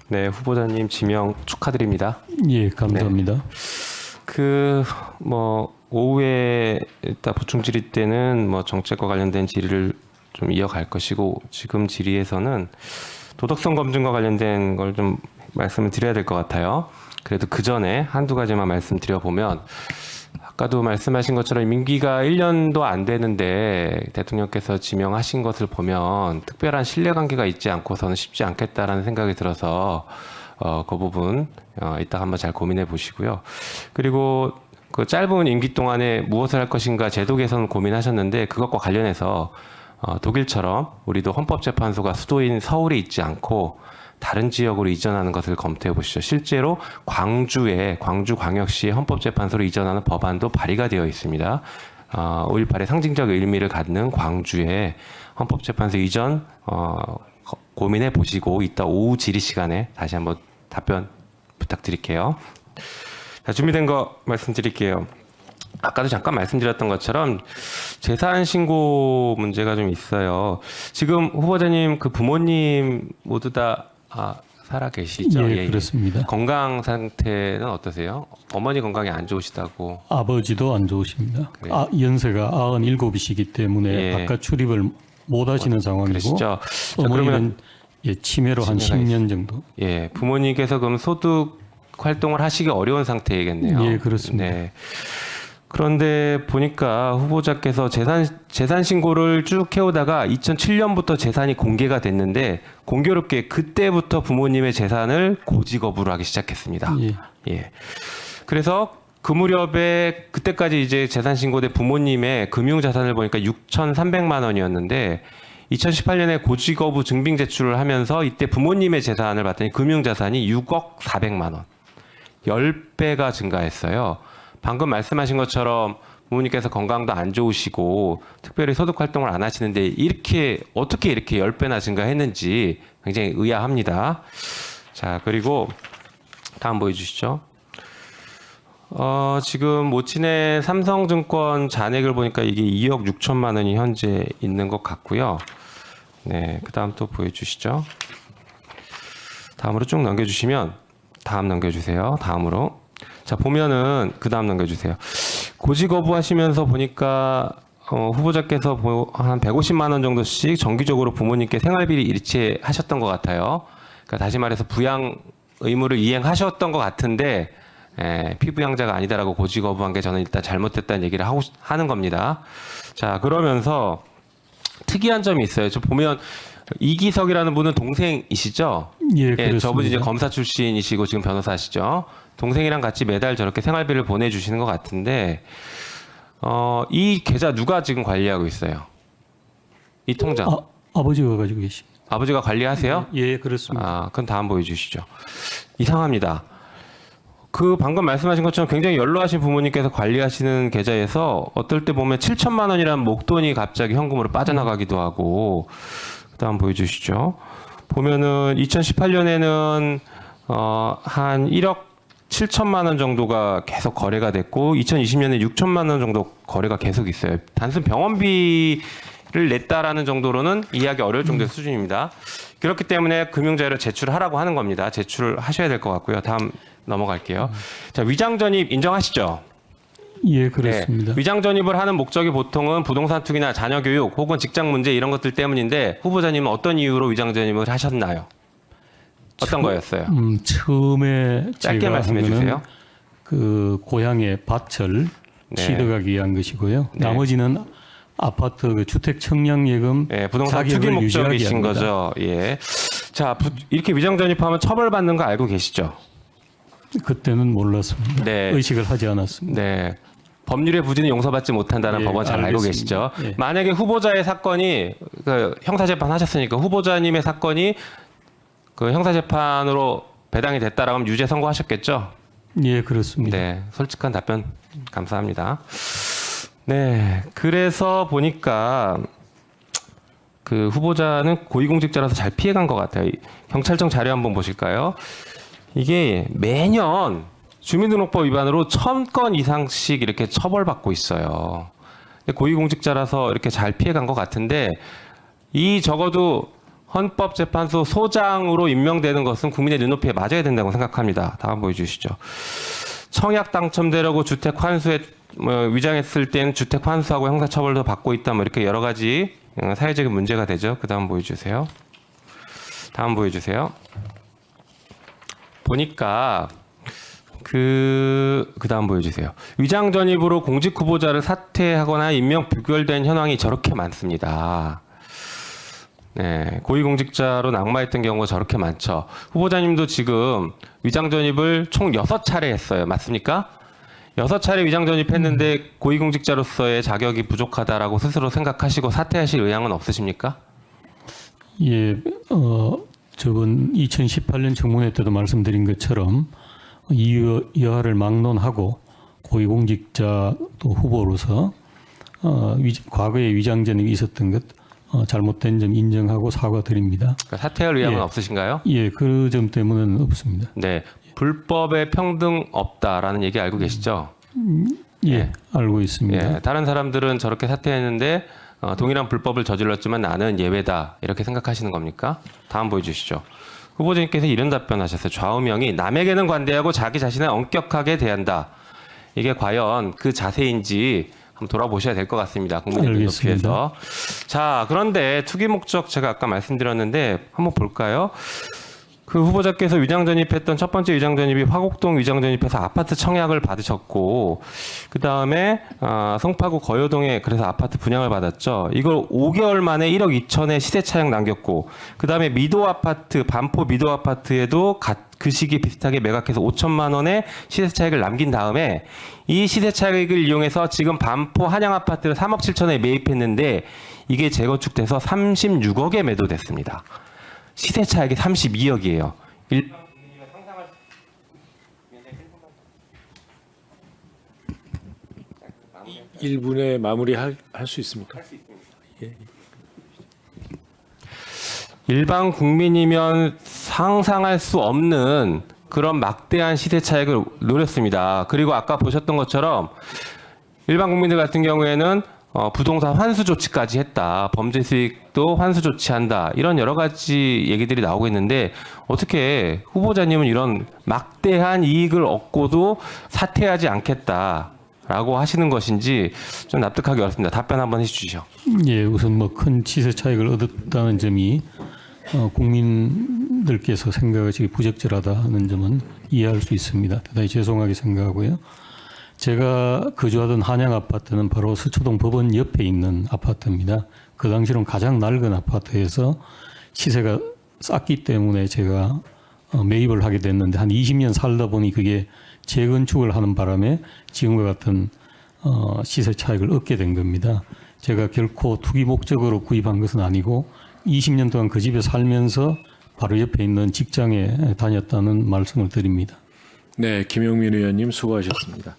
네, 후보자님 지명 축하드립니다. 예, 감사합니다. 오후에 일단 보충 질의 때는 정책과 관련된 질의를 좀 이어갈 것이고, 지금 질의에서는 도덕성 검증과 관련된 걸 좀 말씀을 드려야 될 것 같아요. 그래도 그 전에 한두 가지만 말씀드려보면, 아까도 말씀하신 것처럼 임기가 1년도 안 되는데 대통령께서 지명하신 것을 보면 특별한 신뢰관계가 있지 않고서는 쉽지 않겠다라는 생각이 들어서 그 부분 이따 한번 잘 고민해 보시고요. 그리고 그 짧은 임기 동안에 무엇을 할 것인가 제도 개선 고민하셨는데, 그것과 관련해서 독일처럼 우리도 헌법재판소가 수도인 서울에 있지 않고 다른 지역으로 이전하는 것을 검토해 보시죠. 실제로 광주광역시 헌법재판소로 이전하는 법안도 발의가 되어 있습니다. 5.18의 상징적 의미를 갖는 광주에 헌법재판소 이전 고민해 보시고 이따 오후 질의 시간에 다시 한번 답변 부탁드릴게요. 자, 준비된 거 말씀드릴게요. 아까도 잠깐 말씀드렸던 것처럼 재산 신고 문제가 좀 있어요. 지금 후보자님 그 부모님 모두 다 살아 계시죠? 예, 그렇습니다. 건강 상태는 어떠세요? 어머니 건강이 안 좋으시다고. 아버지도 안 좋으십니다. 그래요? 연세가 97이시기 때문에 예. 바깥 출입을 못 하시는 상황이고, 그러시죠? 자, 어머니는 그러면 치매로 한 치매가 10년 정도. 예, 부모님께서 그럼 소득 활동을 하시기 어려운 상태겠네요. 예, 그렇습니다. 네. 그런데 보니까 후보자께서 재산 신고를 쭉 해오다가 2007년부터 재산이 공개가 됐는데, 공교롭게 그때부터 부모님의 재산을 고지 거부를 하기 시작했습니다. 예. 예. 그래서 그 무렵에 그때까지 이제 재산 신고된 부모님의 금융 자산을 보니까 6,300만 원이었는데 2018년에 고지 거부 증빙 제출을 하면서 이때 부모님의 재산을 봤더니 금융 자산이 6억 400만 원. 10배가 증가했어요. 방금 말씀하신 것처럼 부모님께서 건강도 안 좋으시고 특별히 소득 활동을 안 하시는데 어떻게 이렇게 10배나 증가했는지 굉장히 의아합니다. 자, 그리고 다음 보여주시죠. 지금 모친의 삼성증권 잔액을 보니까 이게 2억 6천만 원이 현재 있는 것 같고요. 네, 그 다음 또 보여주시죠. 다음으로 쭉 넘겨주시면, 다음 넘겨주세요. 다음으로. 자, 보면은 그 다음 넘겨주세요. 고지 거부하시면서 보니까 후보자께서 한 150만 원 정도씩 정기적으로 부모님께 생활비를 일치하셨던 것 같아요. 그러니까 다시 말해서 부양 의무를 이행하셨던 것 같은데 피부양자가 아니다라고 고지 거부한 게 저는 일단 잘못됐다는 얘기를 하는 겁니다. 자, 그러면서 특이한 점이 있어요. 저 보면 이기석이라는 분은 동생이시죠? 예, 그렇습니다. 저분이 이제 검사 출신이시고 지금 변호사시죠. 동생이랑 같이 매달 저렇게 생활비를 보내주시는 것 같은데, 이 계좌 누가 지금 관리하고 있어요? 이 통장. 아버지가 가지고 계십니다. 아버지가 관리하세요? 예, 그렇습니다. 그럼 다음 보여주시죠. 이상합니다. 그 방금 말씀하신 것처럼 굉장히 연로하신 부모님께서 관리하시는 계좌에서 어떨 때 보면 7천만 원이라는 목돈이 갑자기 현금으로 빠져나가기도 하고, 그다음 보여주시죠. 보면은 2018년에는 한 1억 7천만 원 정도가 계속 거래가 됐고 2020년에 6천만 원 정도 거래가 계속 있어요. 단순 병원비를 냈다라는 정도로는 이해하기 어려울 정도의 수준입니다. 그렇기 때문에 금융자료를 제출하라고 하는 겁니다. 제출을 하셔야 될 것 같고요. 다음 넘어갈게요. 자, 위장 전입 인정하시죠? 예, 그렇습니다. 네. 위장 전입을 하는 목적이 보통은 부동산 투기나 자녀 교육 혹은 직장 문제 이런 것들 때문인데, 후보자님은 어떤 이유로 위장 전입을 하셨나요? 어떤 거였어요? 처음에 짧게 제가 말씀해 한 거는 주세요. 그 고향의 밭을 네. 취득하기 위한 것이고요. 네. 나머지는 아파트 그 주택 청량예금 예, 부동산 투기 자격을 목적이신 유지하기 합니다. 거죠. 예. 자, 이렇게 위장 전입하면 처벌받는 거 알고 계시죠? 그때는 몰랐습니다. 네. 의식을 하지 않았습니다. 네. 법률의 부지는 용서받지 못한다는 예, 법원 잘 알고 알겠습니다. 계시죠? 예. 만약에 후보자의 사건이 형사재판 하셨으니까 후보자님의 사건이 그 형사재판으로 배당이 됐다라고 하면 유죄 선고하셨겠죠? 예, 그렇습니다. 네, 솔직한 답변 감사합니다. 네, 그래서 보니까 그 후보자는 고위공직자라서 잘 피해간 것 같아요. 경찰청 자료 한번 보실까요? 이게 매년 주민등록법 위반으로 1000건 이상씩 이렇게 처벌받고 있어요. 고위공직자라서 이렇게 잘 피해간 것 같은데, 이 적어도 헌법재판소 소장으로 임명되는 것은 국민의 눈높이에 맞아야 된다고 생각합니다. 다음 보여주시죠. 청약 당첨되려고 주택 환수에 위장했을 때는 주택 환수하고 형사처벌도 받고 있다. 뭐 이렇게 여러 가지 사회적인 문제가 되죠. 그 다음 보여주세요. 다음 보여주세요. 보니까 그 다음 보여주세요. 위장 전입으로 공직 후보자를 사퇴하거나 임명 부결된 현황이 저렇게 많습니다. 네, 고위공직자로 낙마했던 경우가 저렇게 많죠. 후보자님도 지금 위장 전입을 총 6차례 했어요. 맞습니까? 6차례 위장 전입했는데 고위공직자로서의 자격이 부족하다라고 스스로 생각하시고 사퇴하실 의향은 없으십니까? 예, 저번 2018년 청문회 때도 말씀드린 것처럼 이 여하를 막론하고 고위공직자 또 후보로서 과거에 위장 전입이 있었던 것 잘못된 점 인정하고 사과드립니다. 그러니까 사퇴할 의향은 예. 없으신가요? 예, 그 점 때문은 없습니다. 네, 불법의 평등 없다라는 얘기 알고 계시죠? 예, 예. 알고 있습니다. 예, 다른 사람들은 저렇게 사퇴했는데 동일한 불법을 저질렀지만 나는 예외다 이렇게 생각하시는 겁니까? 다음 보여주시죠. 후보자님께서 이런 답변하셨어요. 좌우명이 남에게는 관대하고 자기 자신을 엄격하게 대한다. 이게 과연 그 자세인지 한번 돌아보셔야 될 것 같습니다. 국민의 눈높이에서. 자, 그런데 투기 목적 제가 아까 말씀드렸는데 한번 볼까요? 그 후보자께서 위장 전입했던 첫 번째 위장 전입이 화곡동 위장 전입해서 아파트 청약을 받으셨고, 그 다음에 성파구 거여동에 그래서 아파트 분양을 받았죠. 이걸 5개월 만에 1억 2천에 시세 차익 남겼고, 그 다음에 미도 아파트 반포 미도 아파트에도 그 시기 비슷하게 매각해서 5천만 원의 시세 차익을 남긴 다음에 이 시세 차익을 이용해서 지금 반포 한양 아파트를 3억 7천에 매입했는데 이게 재건축돼서 36억에 매도됐습니다. 시세 차익이 32억이에요. 일분에 마무리할 수 있습니까? 일반 국민이면 상상할 수 없는 그런 막대한 시세 차익을 노렸습니다. 그리고 아까 보셨던 것처럼 일반 국민들 같은 경우에는 부동산 환수 조치까지 했다. 범죄 수익도 환수 조치한다. 이런 여러 가지 얘기들이 나오고 있는데 어떻게 후보자님은 이런 막대한 이익을 얻고도 사퇴하지 않겠다라고 하시는 것인지 좀 납득하기 어렵습니다. 답변 한번 해주시죠. 예, 우선 뭐 큰 시세 차익을 얻었다는 점이 국민들께서 생각하시기 부적절하다는 점은 이해할 수 있습니다. 대단히 죄송하게 생각하고요. 제가 거주하던 한양 아파트는 바로 서초동 법원 옆에 있는 아파트입니다. 그 당시로는 가장 낡은 아파트에서 시세가 쌌기 때문에 제가 매입을 하게 됐는데 한 20년 살다 보니 그게 재건축을 하는 바람에 지금과 같은 시세 차익을 얻게 된 겁니다. 제가 결코 투기 목적으로 구입한 것은 아니고 20년 동안 그 집에 살면서 바로 옆에 있는 직장에 다녔다는 말씀을 드립니다. 네, 김용민 의원님 수고하셨습니다.